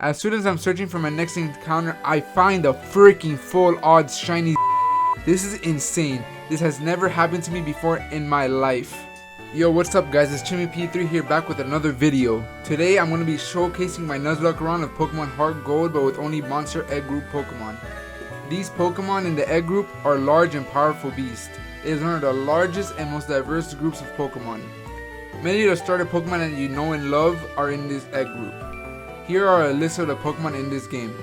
As soon as I'm searching for my next encounter, I find a freaking full odds shiny. This is insane. This has never happened to me before in my life. Yo, what's up guys, it's ChimmyP3 here back with another video. Today I'm going to be showcasing my Nuzlocke run of Pokemon HeartGold, but with only MonsterEgg group Pokemon. These Pokemon in the egg group are large and powerful beasts. It is one of the largest and most diverse groups of Pokemon. Many of the starter Pokemon that you know and love are in this egg group. Here are a list of the Pokemon in this game.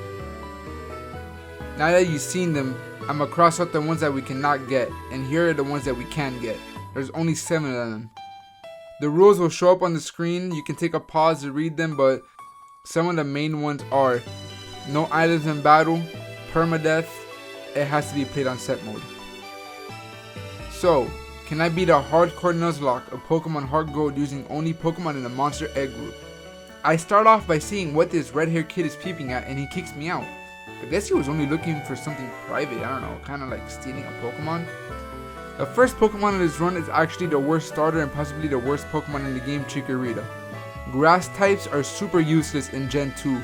Now that you've seen them, I'm gonna cross out the ones that we cannot get, and here are the ones that we can get. There's only 7 of them. The rules will show up on the screen. You can take a pause to read them, but some of the main ones are: no items in battle, permadeath, it has to be played on set mode. So, can I beat a hardcore Nuzlocke of Pokemon HeartGold using only Pokemon in the MonsterEgg group? I start off by seeing what this red-haired kid is peeping at, and he kicks me out. I guess he was only looking for something private, I don't know, kind of like stealing a Pokemon. The first Pokemon in this run is actually the worst starter and possibly the worst Pokemon in the game, Chikorita. Grass types are super useless in Gen 2,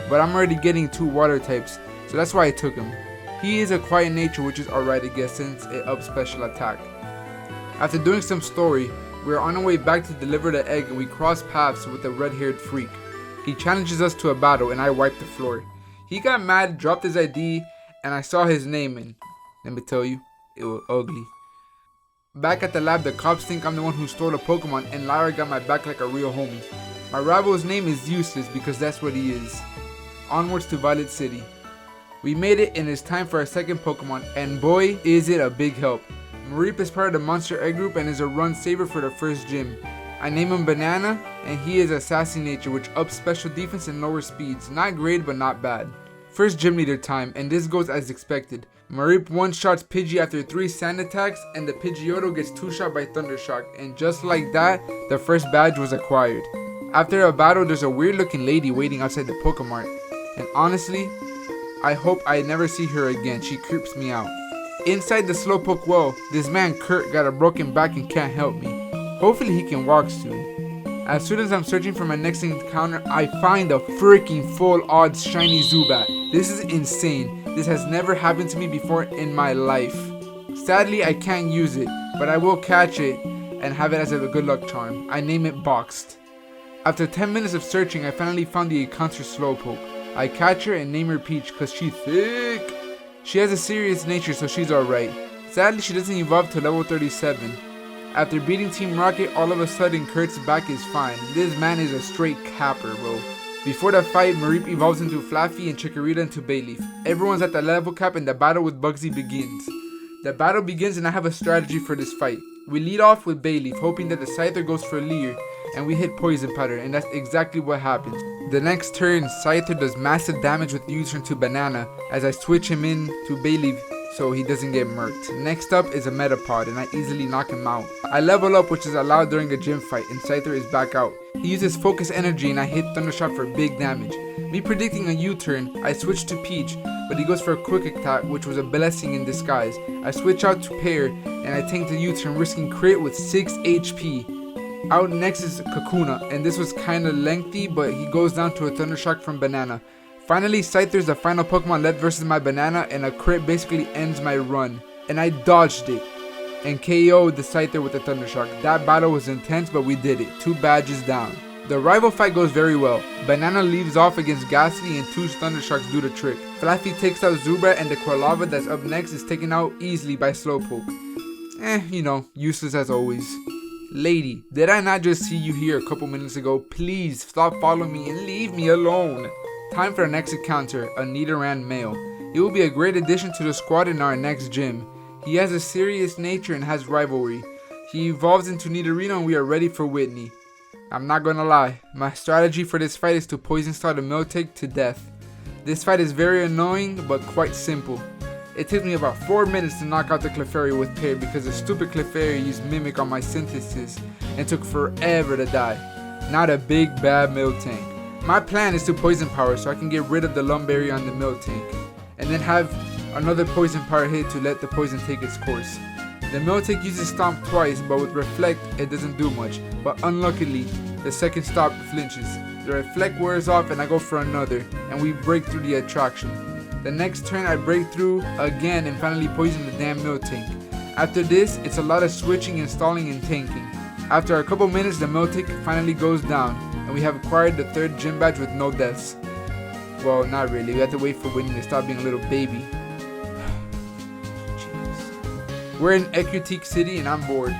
but I'm already getting 2 water types, so that's why I took him. He is a quiet nature, which is alright I guess since it ups special attack. After doing some story, we are on our way back to deliver the egg and we cross paths with the red-haired freak. He challenges us to a battle and I wipe the floor. He got mad, dropped his ID, and I saw his name and let me tell you, it was ugly. Back at the lab, the cops think I'm the one who stole the Pokemon and Lyra got my back like a real homie. My rival's name is useless because that's what he is. Onwards to Violet City. We made it and it's time for our second Pokemon, and boy is it a big help. Mareep is part of the MonsterEgg group and is a run saver for the first gym. I name him Banana, and he is a sassy nature which ups special defense and lower speeds. Not great but not bad. First gym leader time, and this goes as expected. Mareep one-shots Pidgey after 3 sand attacks, and the Pidgeotto gets 2-shot by Thundershock, and just like that, the first badge was acquired. After a battle, there's a weird looking lady waiting outside the Pokemart, and honestly, I hope I never see her again, she creeps me out. Inside the Slowpoke well, this man Kurt got a broken back and can't help me. Hopefully he can walk soon. As soon as I'm searching for my next encounter, I find a freaking full odds shiny Zubat. This is insane. This has never happened to me before in my life. Sadly I can't use it, but I will catch it and have it as a good luck charm. I name it Boxed. After 10 minutes of searching, I finally found the encounter Slowpoke. I catch her and name her Peach cause she's thick. She has a serious nature, so she's alright. Sadly, she doesn't evolve to level 37. After beating Team Rocket, all of a sudden Kurt's back is fine. This man is a straight capper, bro. Before the fight, Mareep evolves into Flaffy and Chikorita into Bayleaf. Everyone's at the level cap and the battle with Bugsy begins. The battle begins and I have a strategy for this fight. We lead off with Bayleaf, hoping that the Scyther goes for Leer, and we hit Poison Powder, and that's exactly what happens. The next turn, Scyther does massive damage with U-turn to Banana as I switch him in to Bayleaf so he doesn't get murked. Next up is a Metapod and I easily knock him out. I level up, which is allowed during a gym fight, and Scyther is back out. He uses Focus Energy and I hit Thundershock for big damage. Me predicting a U-turn, I switch to Peach, but he goes for a Quick Attack, which was a blessing in disguise. I switch out to Pear and I tank the U-turn, risking crit with 6 HP. Out next is Kakuna, and this was kinda lengthy, but he goes down to a Thundershock from Banana. Finally, Scyther is the final Pokemon left versus my Banana, and a crit basically ends my run. And I dodged it and KO'd the Scyther with a Thundershock. That battle was intense, but we did it. 2 badges down. The rival fight goes very well. Banana leaves off against Ghastly and 2 Thundershocks do the trick. Flaffy takes out Zubat, and the Quilava that's up next is taken out easily by Slowpoke. You know, useless as always. Lady, did I not just see you here a couple minutes ago? Please stop following me and leave me alone. Time for our next encounter, a Nidoran male. He will be a great addition to the squad in our next gym. He has a serious nature and has rivalry. He evolves into Nidorino and we are ready for Whitney. I'm not gonna lie, my strategy for this fight is to Poison Star the Miltank to death. This fight is very annoying but quite simple. It took me about 4 minutes to knock out the Clefairy with Pear because the stupid Clefairy used Mimic on my Synthesis and took forever to die. Not a big bad Miltank. My plan is to Poison Power so I can get rid of the Lumberry on the Miltank, and then have another Poison Power hit to let the poison take its course. The Miltank uses Stomp twice, but with Reflect it doesn't do much, but unluckily the second stop flinches. The reflect wears off and I go for another, and we break through the attraction. The next turn I break through again and finally poison the damn milk tank. After this, it's a lot of switching, installing, and tanking. After a couple minutes, the milk tank finally goes down, and we have acquired the 3rd gym badge with no deaths. Well, not really, we have to wait for Winnie to stop being a little baby. Jeez. We're in Executor City and I'm bored.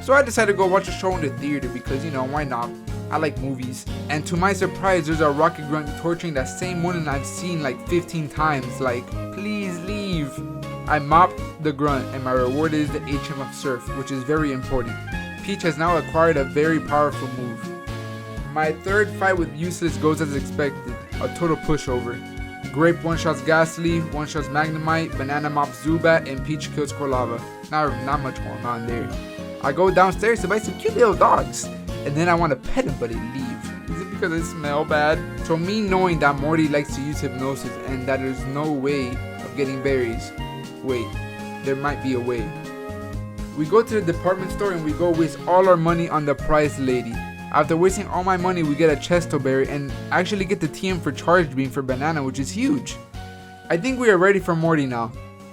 So I decided to go watch a show in the theater because, you know, why not? I like movies. And to my surprise, there's a rocket grunt torturing that same woman I've seen like 15 times. Like, please leave. I mopped the grunt and my reward is the HM of Surf, which is very important. Peach has now acquired a very powerful move. My 3rd fight with Useless goes as expected, a total pushover. Grape one-shots Ghastly, one-shots Magnemite, Banana mops Zubat, and Peach kills Corlava. Not much going on there. I go downstairs to buy some cute little dogs. And then I want to pet him, but he leaves. Is it because I smell bad? So me knowing that Morty likes to use hypnosis and that there's no way of getting berries. Wait, there might be a way. We go to the department store and we go waste all our money on the prize lady. After wasting all my money, we get a Chesto Berry and actually get the TM for Charge Beam for Banana, which is huge. I think we are ready for Morty now.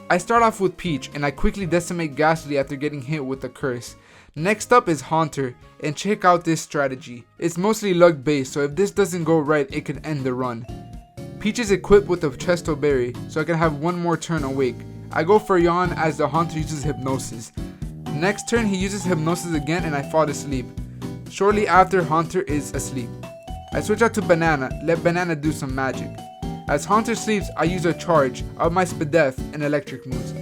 I start off with Peach and I quickly decimate Ghastly after getting hit with a curse. Next up is Haunter, and check out this strategy. It's mostly luck based, so if this doesn't go right, it could end the run. Peach is equipped with a Chesto Berry, so I can have one more turn awake. I go for Yawn as the Haunter uses Hypnosis. Next turn he uses Hypnosis again and I fall asleep. Shortly after, Haunter is asleep. I switch out to Banana, let Banana do some magic. As Haunter sleeps, I use a charge, up my Spadef, and electric moves.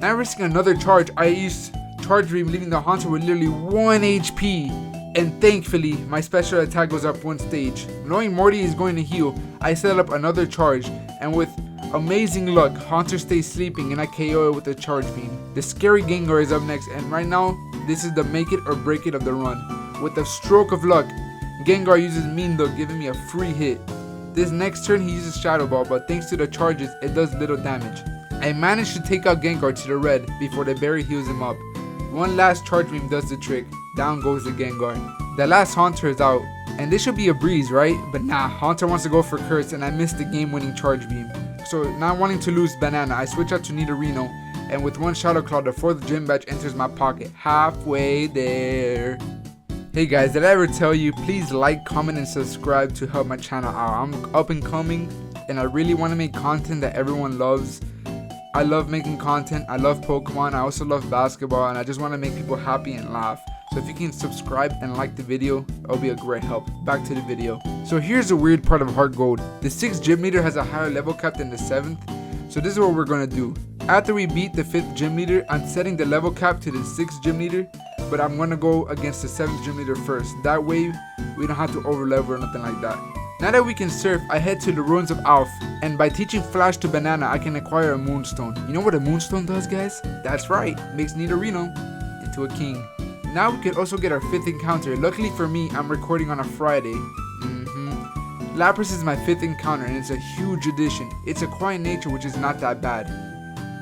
Now risking another charge, I use Charge Beam, leaving the Haunter with literally 1 HP. And thankfully, my special attack goes up 1 stage. Knowing Morty is going to heal, I set up another charge, and with amazing luck, Haunter stays sleeping and I KO it with a Charge Beam. The scary Gengar is up next, and right now, this is the make it or break it of the run. With a stroke of luck, Gengar uses Mean Look, giving me a free hit. This next turn he uses Shadow Ball, but thanks to the charges, it does little damage. I managed to take out Gengar to the red before the berry heals him up. One last Charge Beam does the trick. Down goes the Gengar. The last Haunter is out, and this should be a breeze, right? But nah, Haunter wants to go for Curse, and I missed the game-winning Charge Beam. So not wanting to lose Banana, I switch out to Nidorino, and with one Shadow Claw, the 4th gym badge enters my pocket. Halfway there. Hey guys, did I ever tell you, please like, comment, and subscribe to help my channel out. I'm up and coming, and I really want to make content that everyone loves. I love making content, I love Pokemon, I also love basketball, and I just want to make people happy and laugh. So if you can subscribe and like the video, it'll be a great help. Back to the video. So here's the weird part of HeartGold. The 6th gym leader has a higher level cap than the 7th. So this is what we're going to do. After we beat the 5th gym leader, I'm setting the level cap to the 6th gym leader, but I'm going to go against the 7th gym leader first. That way, we don't have to over level or nothing like that. Now that we can surf, I head to the ruins of Alf, and by teaching Flash to Banana, I can acquire a Moonstone. You know what a Moonstone does, guys? That's right, makes Nidorino into a king. Now we can also get our 5th encounter. Luckily for me, I'm recording on a Friday. Lapras is my 5th encounter, and it's a huge addition. It's a quiet nature, which is not that bad.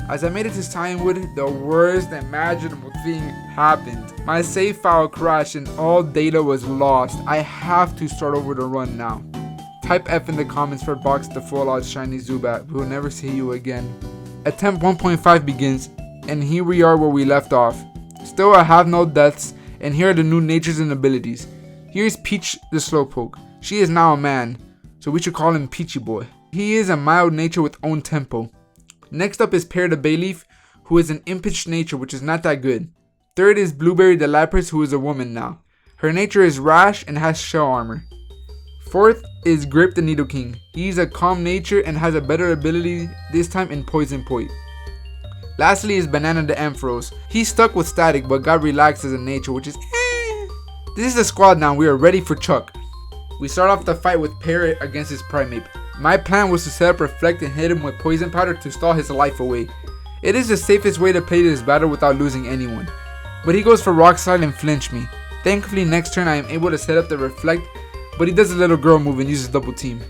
As I made it to Cianwood, the worst imaginable thing happened. My save file crashed and all data was lost. I have to start over the run now. Type F in the comments for box the full odds shiny Zubat. We will never see you again. Attempt 1.5 begins, and here we are where we left off. Still, I have no deaths, and here are the new natures and abilities. Here's Peach the Slowpoke. She is now a man, so we should call him Peachy Boy. He is a mild nature with own tempo. Next up is Pear the Bayleaf, who is an impish nature, which is not that good. Third is Blueberry the Lapras, who is a woman now. Her nature is rash and has shell armor. Fourth is Grape the Nidoking. He's a calm nature and has a better ability, this time in Poison Point. Lastly is Banana the Ampharos. He's stuck with static but got relaxed as a nature, which is This is the squad now, we are ready for Chuck. We start off the fight with Parrot against his Primeape. My plan was to set up Reflect and hit him with Poison Powder to stall his life away. It is the safest way to play this battle without losing anyone. But he goes for Rock Slide and flinch me. Thankfully next turn I am able to set up the Reflect, but he does a little girl move and uses double team.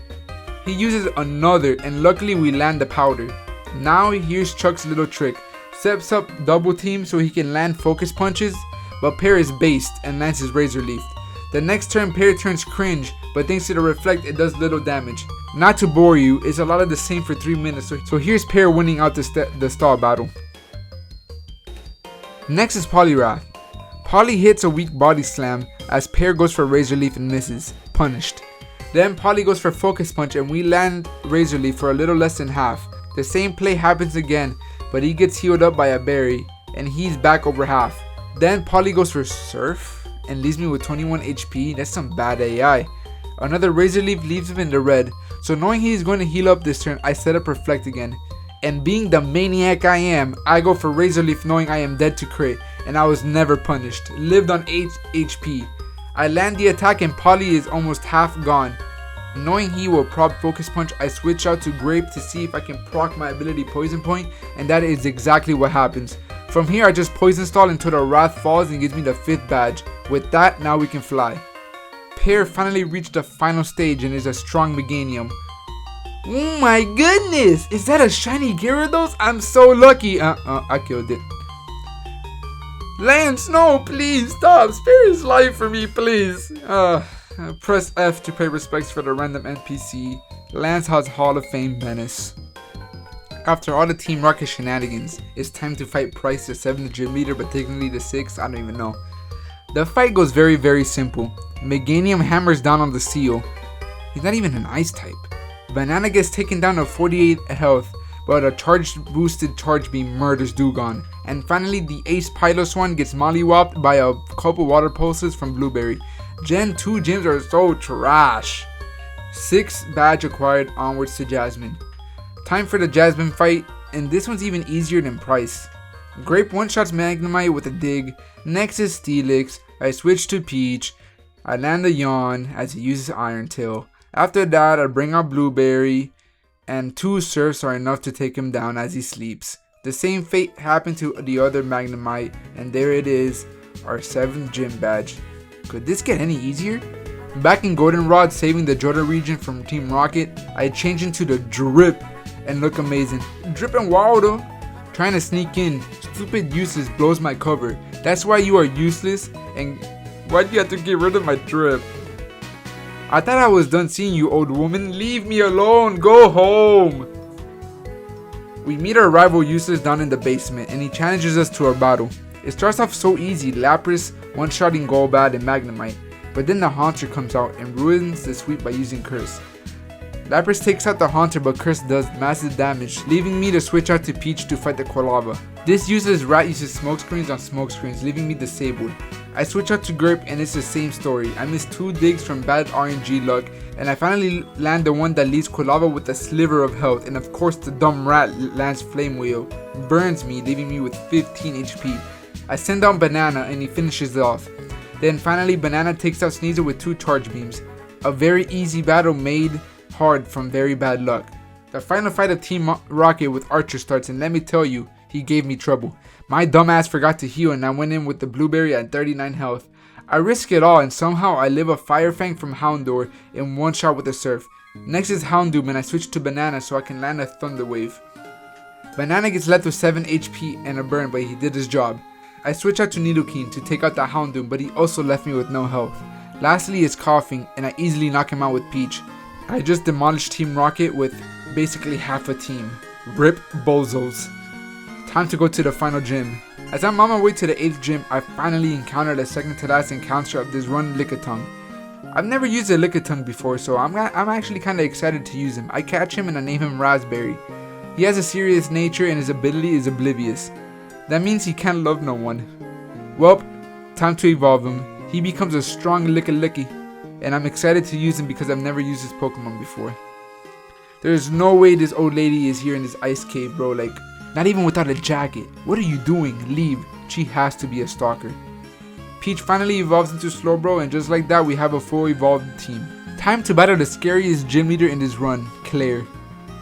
He uses another and luckily we land the powder. Now here's Chuck's little trick. Steps up double team so he can land focus punches, but Pear is based and lands his Razor Leaf. The next turn Pear turns cringe, but thanks to the reflect it does little damage. Not to bore you, it's a lot of the same for 3 minutes, so here's Pear winning out the stall battle. Next is Polywrath. Poly hits a weak body slam as Pear goes for Razor Leaf and misses, punished. Then Poly goes for Focus Punch and we land Razor Leaf for a little less than half. The same play happens again, but he gets healed up by a berry and he's back over half. Then Poly goes for Surf and leaves me with 21 HP. That's some bad AI. Another Razor Leaf leaves him in the red, so knowing he's going to heal up this turn, I set up Reflect again. And being the maniac I am, I go for Razor Leaf knowing I am dead to crit, and I was never punished. Lived on 8 HP. I land the attack and Poly is almost half gone. Knowing he will proc Focus Punch, I switch out to Grape to see if I can proc my ability Poison Point, and that is exactly what happens. From here I just Poison Stall until the Wrath falls and gives me the 5th badge. With that, now we can fly. Pear finally reached the final stage and is a strong Meganium. Oh my goodness! Is that a shiny Gyarados? I'm so lucky! I killed it. Lance, no, please stop! Spare his life for me, please! Press F to pay respects for the random NPC. Lance has Hall of Fame menace. After all the Team Rocket shenanigans, it's time to fight Price, the 7th gym leader, but technically the 6th, I don't even know. The fight goes very simple. Meganium hammers down on the Seal. He's not even an Ice type. Banana gets taken down to 48 health, but a charged boosted Charge Beam murders Dewgong. And finally the Ace Piloswine gets mollywopped by a couple Water Pulses from Blueberry. Gen 2 gyms are so trash. 6 badge acquired, onwards to Jasmine. Time for the Jasmine fight, and this one's even easier than Price. Grape one-shots Magnemite with a dig. Next is Steelix. I switch to Peach. I land a Yawn as he uses Iron Tail. After that I bring out Blueberry, and 2 Surfs are enough to take him down as he sleeps. The same fate happened to the other Magnemite, and there it is, our 7th gym badge. Could this get any easier? Back in Goldenrod saving the Johto region from Team Rocket, I change into the Drip and look amazing. Drip and water. Trying to sneak in, stupid useless blows my cover. That's why you are useless, and why'd you have to get rid of my Drip? I thought I was done seeing you, old woman. Leave me alone, go home. We meet our rival Useless down in the basement and he challenges us to a battle. It starts off so easy, Lapras one-shotting Golbat and Magnemite, but then the Haunter comes out and ruins the sweep by using Curse. Lapras takes out the Haunter but Curse does massive damage, leaving me to switch out to Peach to fight the Quilava. This useless rat uses smokescreens on smokescreens, leaving me disabled. I switch out to Grape and it's the same story. I miss 2 digs from bad RNG luck, and I finally land the one that leaves Quilava with a sliver of health, and of course the dumb rat lands Flame Wheel, burns me, leaving me with 15 HP. I send down Banana and he finishes it off. Then finally Banana takes out Sneasel with 2 Charge Beams. A very easy battle made hard from very bad luck. The final fight of Team Rocket with Archer starts, and let me tell you, he gave me trouble. My dumbass forgot to heal and I went in with the Blueberry at 39 health. I risk it all and somehow I live a Fire Fang from Houndour in one shot with a Surf. Next is Houndoom and I switch to Banana so I can land a Thunder Wave. Banana gets left with 7 HP and a burn, but he did his job. I switch out to Nidoking to take out the Houndoom, but he also left me with no health. Lastly is Coughing and I easily knock him out with Peach. I just demolished Team Rocket with basically half a team. Rip Bozos. Time to go to the final gym. As I'm on my way to the 8th gym, I finally encountered the second to last encounter of this run, Lickitung. I've never used a Lickitung before, so I'm actually kinda excited to use him. I catch him and I name him Raspberry. He has a serious nature and his ability is oblivious. That means he can't love no one. Well, time to evolve him. He becomes a strong Licky, and I'm excited to use him because I've never used this Pokemon before. There's no way this old lady is here in this ice cave, bro. Like, not even without a jacket. What are you doing? Leave. She has to be a stalker. Peach finally evolves into Slowbro, and just like that we have a full evolved team. Time to battle the scariest gym leader in this run, Claire.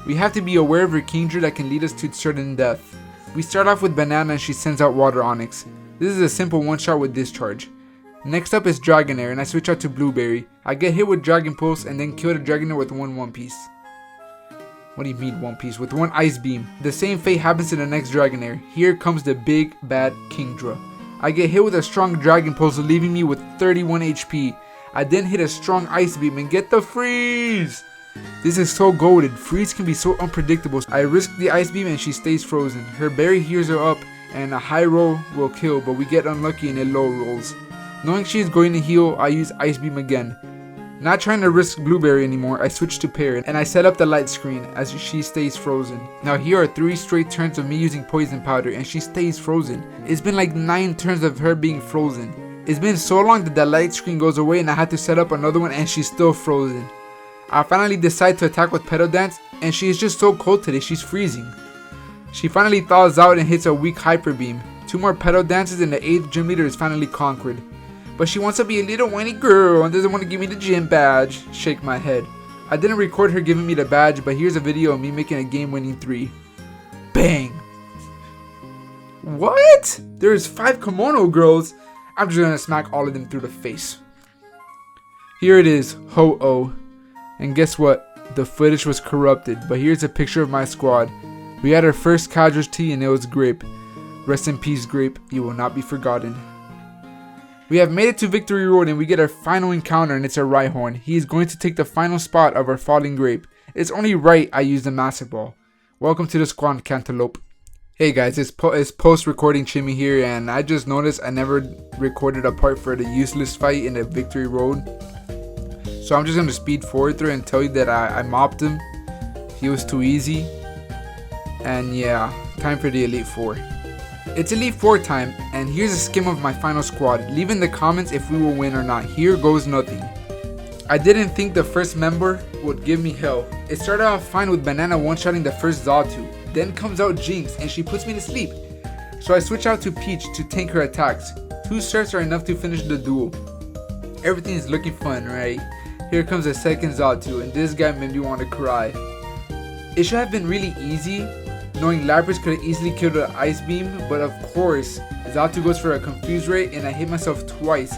We have to be aware of her Kingdra that can lead us to certain death. We start off with Banana and she sends out Water Onix. This is a simple one shot with Discharge. Next up is Dragonair and I switch out to Blueberry. I get hit with Dragon Pulse and then kill the Dragonair with one piece. What do you mean one piece? With one Ice Beam. The same fate happens to the next Dragonair. Here comes the big bad Kingdra. I get hit with a strong Dragon Pulse, leaving me with 31 HP. I then hit a strong Ice Beam and get the freeze. This is so goated. Freeze can be so unpredictable. I risk the Ice Beam and she stays frozen. Her berry heals her up and a high roll will kill, but we get unlucky and it low rolls. Knowing she is going to heal, I use Ice Beam again. Not trying to risk Blueberry anymore, I switch to Pear and I set up the light screen as she stays frozen. Now here are 3 straight turns of me using Poison Powder and she stays frozen. It's been like 9 turns of her being frozen. It's been so long that the light screen goes away and I had to set up another one and she's still frozen. I finally decide to attack with Petal Dance and she is just so cold today, she's freezing. She finally thaws out and hits a weak Hyper Beam. 2 more Petal Dances and the 8th gym leader is finally conquered. But she wants to be a little whiny girl and doesn't want to give me the gym badge. Shake my head. I didn't record her giving me the badge, but here's a video of me making a game-winning 3. Bang! What? There's 5 kimono girls. I'm just gonna smack all of them through the face. Here it is, Ho-Oh. And guess what? The footage was corrupted, but here's a picture of my squad. We had our first casualty and it was Grape. Rest in peace, Grape. You will not be forgotten. We have made it to Victory Road and we get our final encounter and it's a Rhyhorn. He is going to take the final spot of our falling Grape. It's only right I use the Master Ball. Welcome to the squad, Cantaloupe. Hey guys, it's post-recording Chimmy here and I just noticed I never recorded a part for the useless fight in the Victory Road. So I'm just going to speed forward through and tell you that I mopped him. He was too easy. And yeah, time for the Elite Four. It's Elite 4 time, and here's a skim of my final squad. Leave in the comments if we will win or not. Here goes nothing. I didn't think the first member would give me hell. It started off fine with Banana one-shotting the first Xatu. Then comes out Jinx, and she puts me to sleep. So I switch out to Peach to tank her attacks. 2 surfs are enough to finish the duel. Everything is looking fun, right? Here comes the second Xatu, and this guy made me want to cry. It should have been really easy, knowing Lapras could have easily killed the Ice Beam, but of course, Xatu goes for a Confuse Ray and I hit myself twice,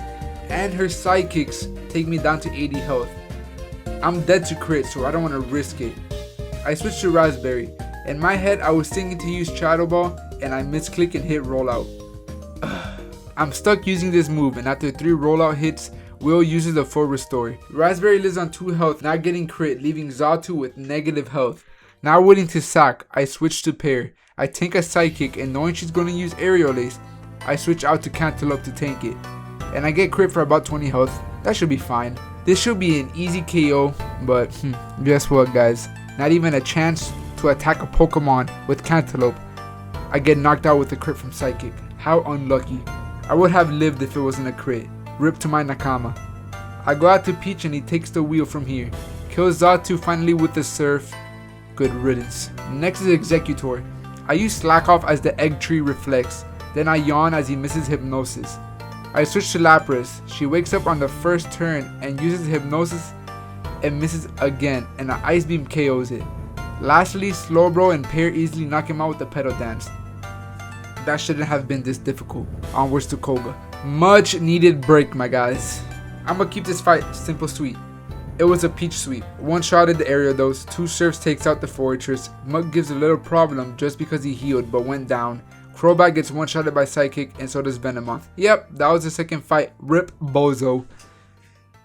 and her sidekicks take me down to 80 health. I'm dead to crit, so I don't want to risk it. I switch to Raspberry. In my head, I was thinking to use Shadow Ball, and I misclick and hit Rollout. I'm stuck using this move, and after 3 Rollout hits, Will uses the full restore. Raspberry lives on 2 health, not getting crit, leaving Xatu with negative health. Now willing to sack, I switch to Pear. I tank a Psychic and knowing she's going to use Aerial Ace, I switch out to Cantaloupe to tank it. And I get crit for about 20 health. That should be fine. This should be an easy KO, but guess what guys? Not even a chance to attack a Pokemon with Cantaloupe. I get knocked out with a crit from Psychic. How unlucky. I would have lived if it wasn't a crit. Rip to my Nakama. I go out to Peach and he takes the wheel from here. Kills Xatu finally with the Surf. Good riddance. Next is Executor. I use Slack Off as the Egg Tree reflects. Then I yawn as he misses Hypnosis. I switch to Lapras. She wakes up on the first turn and uses Hypnosis and misses again, and an Ice Beam KOs it. Lastly, Slowbro and Pear easily knock him out with the Petal Dance. That shouldn't have been this difficult. Onwards to Koga. Much needed break, my guys. I'm gonna keep this fight simple sweet. It was a Peach sweep. 1 shot at the area dose, 2 surfs takes out the Fortress. Mug gives a little problem just because he healed but went down. Crobat gets 1 shotted by Psychic and so does Venomoth. Yep, that was the second fight. Rip Bozo.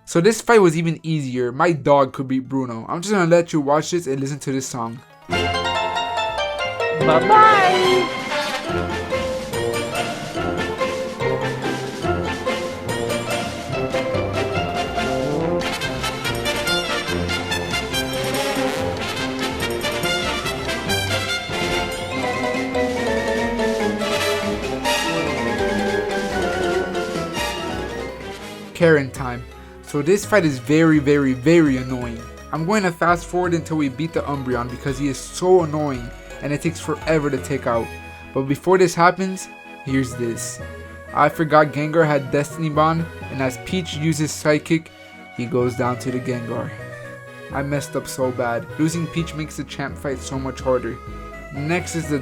So this fight was even easier. My dog could beat Bruno. I'm just gonna let you watch this and listen to this song. Bye bye. Karen time. So this fight is very annoying. I'm going to fast forward until we beat the Umbreon because he is so annoying and it takes forever to take out. But before this happens, here's this. I forgot Gengar had Destiny Bond, and as Peach uses Psychic, he goes down to the Gengar. I messed up so bad. Losing Peach makes the champ fight so much harder. Next is the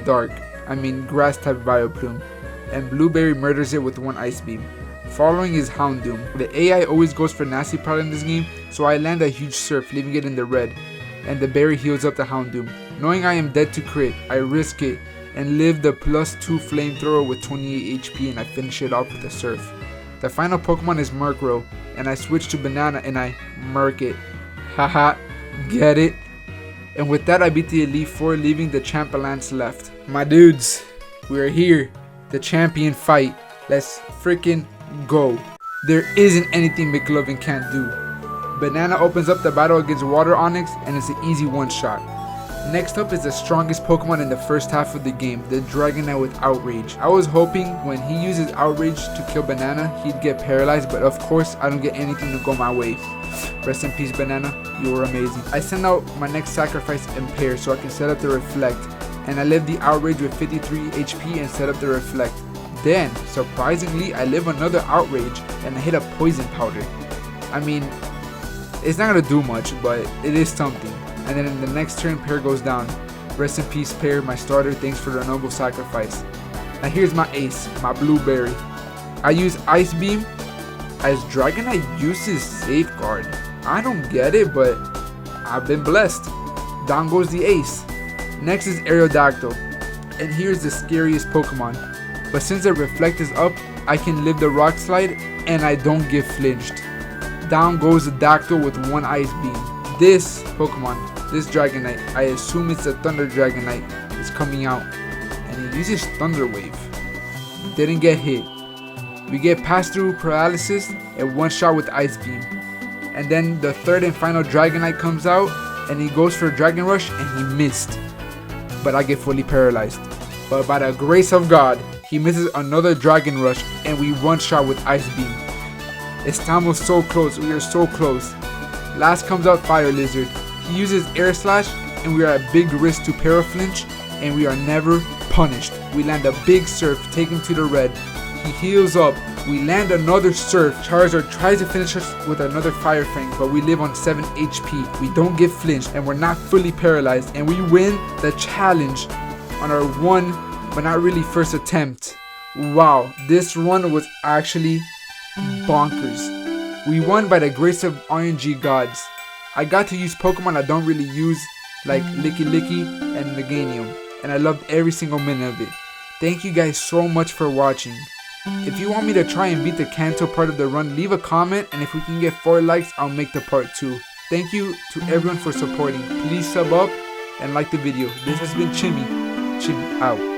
Grass type Vileplume, and Blueberry murders it with 1 Ice Beam. Following is Houndoom. The AI always goes for Nasty Prod in this game, so I land a huge Surf, leaving it in the red, and the berry heals up the Houndoom. Knowing I am dead to crit, I risk it and live the +2 flamethrower with 28 HP and I finish it off with a Surf. The final Pokemon is Murkrow, and I switch to Banana and I murk it. Haha, get it? And with that I beat the Elite Four, leaving the Champalance left. My dudes, we're here. The champion fight. Let's freaking go. There isn't anything McLovin can't do. Banana opens up the battle against Water Onix, and it's an easy one-shot. Next up is the strongest Pokemon in the first half of the game, the Dragonite with Outrage. I was hoping when he uses Outrage to kill Banana, he'd get paralyzed, but of course I don't get anything to go my way. Rest in peace, Banana, you were amazing. I send out my next sacrifice Impair so I can set up the Reflect, and I live the Outrage with 53 HP and set up the Reflect. Then, surprisingly, I live another Outrage and I hit a Poison Powder. I mean, it's not gonna do much, but it is something. And then in the next turn, Pear goes down. Rest in peace, Pear, my starter, thanks for the noble sacrifice. Now here's my ace, my Blueberry. I use Ice Beam as Dragonite uses Safeguard. I don't get it, but I've been blessed. Down goes the ace. Next is Aerodactyl. And here's the scariest Pokemon. But since the Reflect is up, I can live the Rock Slide and I don't get flinched. Down goes the Dactyl with one Ice Beam. This Pokemon, this Dragonite, I assume it's a Thunder Dragonite, is coming out. And he uses Thunder Wave. Didn't get hit. We get Pass Through Paralysis and one shot with Ice Beam. And then the third and final Dragonite comes out and he goes for Dragon Rush and he missed. But I get fully paralyzed. But by the grace of God, he misses another Dragon Rush and we one shot with Ice Beam. Estamos so close, we are so close. Last comes out Fire Lizard. He uses Air Slash and we are at big risk to Paraflinch and we are never punished. We land a big Surf, take him to the red. He heals up. We land another Surf. Charizard tries to finish us with another Fire Fang, but we live on 7 HP. We don't get flinched and we're not fully paralyzed, and we win the challenge on our one, but not really first attempt. Wow, this run was actually bonkers. We won by the grace of RNG gods. I got to use Pokemon I don't really use, like Licky and Meganium, and I loved every single minute of it. Thank you guys so much for watching. If you want me to try and beat the Kanto part of the run, leave a comment, and if we can get 4 likes, I'll make the part 2. Thank you to everyone for supporting. Please sub up and like the video. This has been Chimmy out.